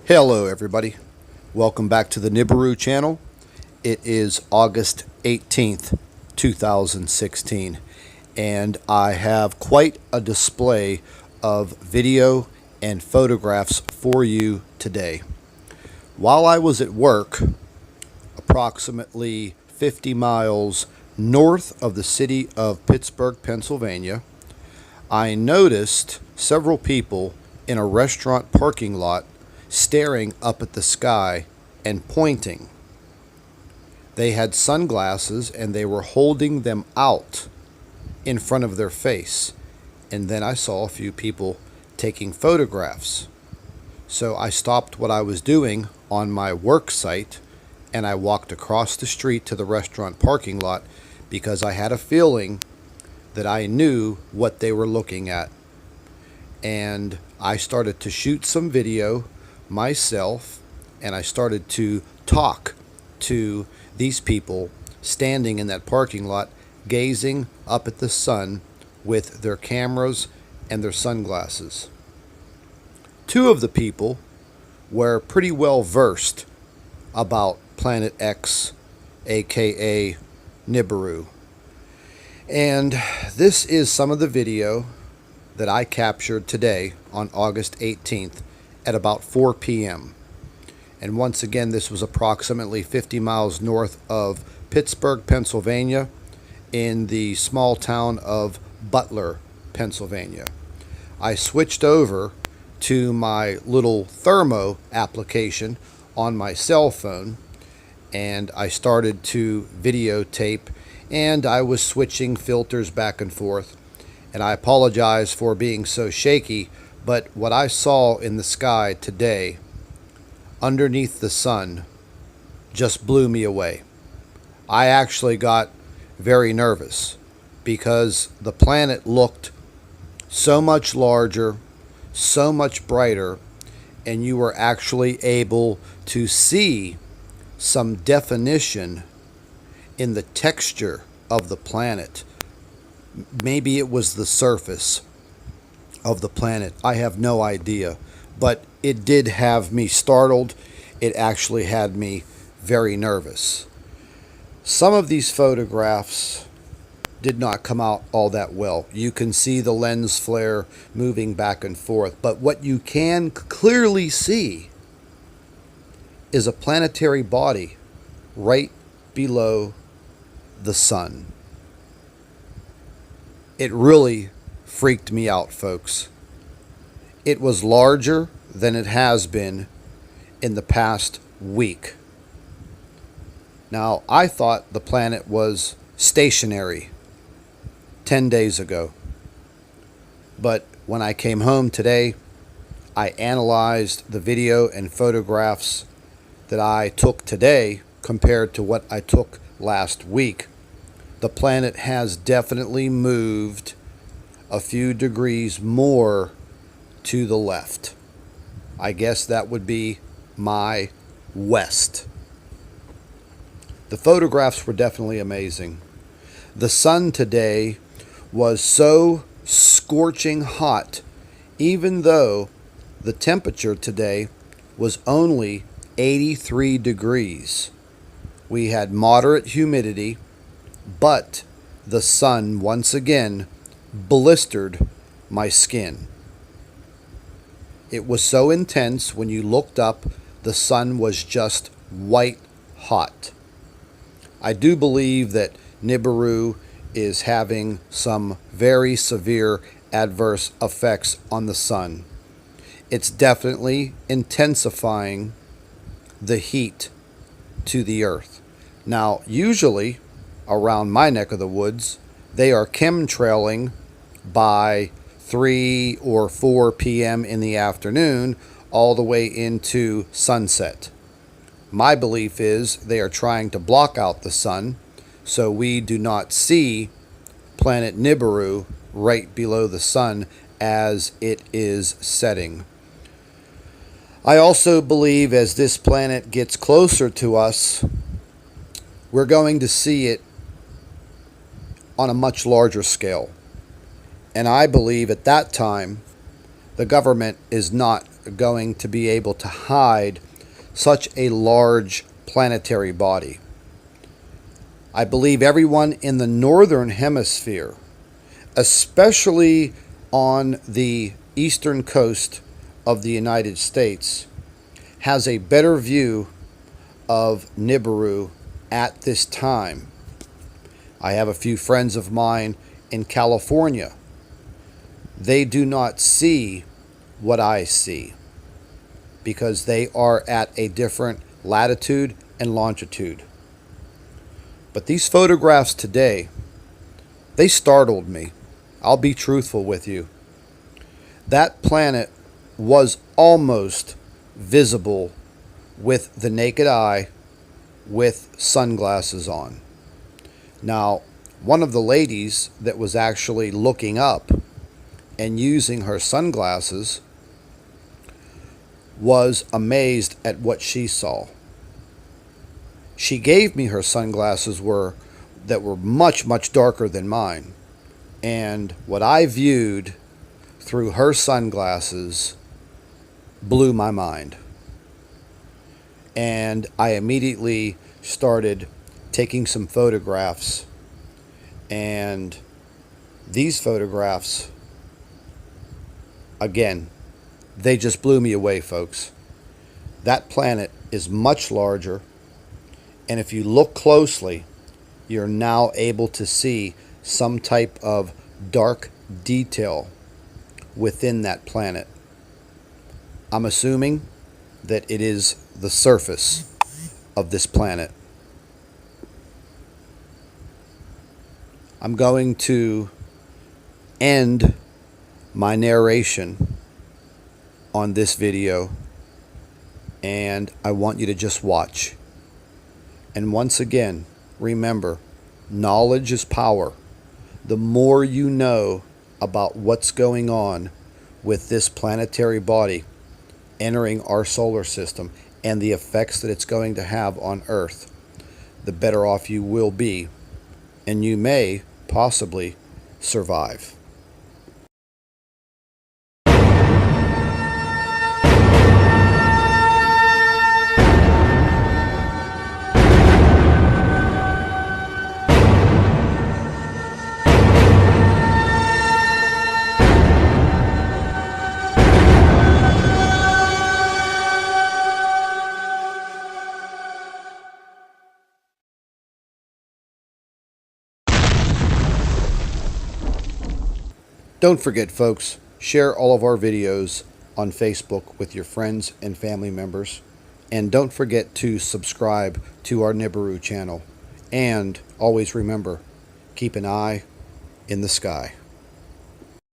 Hello everybody, welcome back to the NIBIRU channel. It is August 18th, 2016, and I have quite a display of video and photographs for you today. While I was at work, approximately 50 miles north of the city of Pittsburgh, Pennsylvania, I noticed several people in a restaurant parking lot staring up at the sky and pointing. They had sunglasses and they were holding them out in front of their face. And then I saw a few people taking photographs. So I stopped what I was doing on my work site and I walked across the street to the restaurant parking lot because I had a feeling that I knew what they were looking at. And I started to shoot some video myself, and I started to talk to these people standing in that parking lot, gazing up at the sun with their cameras and their sunglasses. Two of the people were pretty well versed about Planet X, aka NIBIRU. And this is some of the video that I captured today on August 18th at about 4 p.m. And once again, this was approximately 50 miles north of Pittsburgh, Pennsylvania, in the small town of Butler, Pennsylvania. I switched over to my little thermo application on my cell phone, and I started to videotape, and I was switching filters back and forth. And I apologize for being so shaky, but what I saw in the sky today, underneath the sun, just blew me away. I actually got very nervous because the planet looked so much larger, so much brighter, and you were actually able to see some definition in the texture of the planet. Maybe it was the surface of the planet. I have no idea, but it did have me startled. It actually had me very nervous. Some of these photographs did not come out all that well. You can see the lens flare moving back and forth, but what you can clearly see is a planetary body right below the sun. It really freaked me out, folks. It was larger than it has been in the past week. Now, I thought the planet was stationary 10 days ago. But when I came home today, I analyzed the video and photographs that I took today compared to what I took last week. The planet has definitely moved a few degrees more to the left. I guess that would be my west. The photographs were definitely amazing. The sun today was so scorching hot, even though the temperature today was only 83 degrees. We had moderate humidity, but the sun once again blistered my skin. It was so intense when you looked up, the sun was just white hot. I do believe that NIBIRU is having some very severe adverse effects on the sun. It's definitely intensifying the heat to the earth. Now, usually around my neck of the woods, they are chemtrailing by 3 or 4 p.m. in the afternoon all the way into sunset. My belief is they are trying to block out the sun so we do not see planet NIBIRU right below the sun as it is setting. I also believe as this planet gets closer to us, we're going to see it on a much larger scale. And I believe at that time, the government is not going to be able to hide such a large planetary body. I believe everyone in the northern hemisphere, especially on the eastern coast of the United States, has a better view of NIBIRU at this time. I have a few friends of mine in California. They do not see what I see because they are at a different latitude and longitude. But these photographs today, they startled me. I'll be truthful with you. That planet was almost visible with the naked eye with sunglasses on. Now, one of the ladies that was actually looking up and using her sunglasses was amazed at what she saw. She gave me her sunglasses that were much, much darker than mine. And what I viewed through her sunglasses blew my mind. And I immediately started taking some photographs. And these photographs, again, they just blew me away, folks. That planet is much larger. And if you look closely, you're now able to see some type of dark detail within that planet. I'm assuming that it is the surface of this planet. I'm going to end my narration on this video, and I want you to just watch. And once again, remember, knowledge is power. The more you know about what's going on with this planetary body entering our solar system and the effects that it's going to have on Earth, the better off you will be, and you may possibly survive. Don't forget, folks, share all of our videos on Facebook with your friends and family members. And don't forget to subscribe to our NIBIRU channel. And always remember, keep an eye in the sky.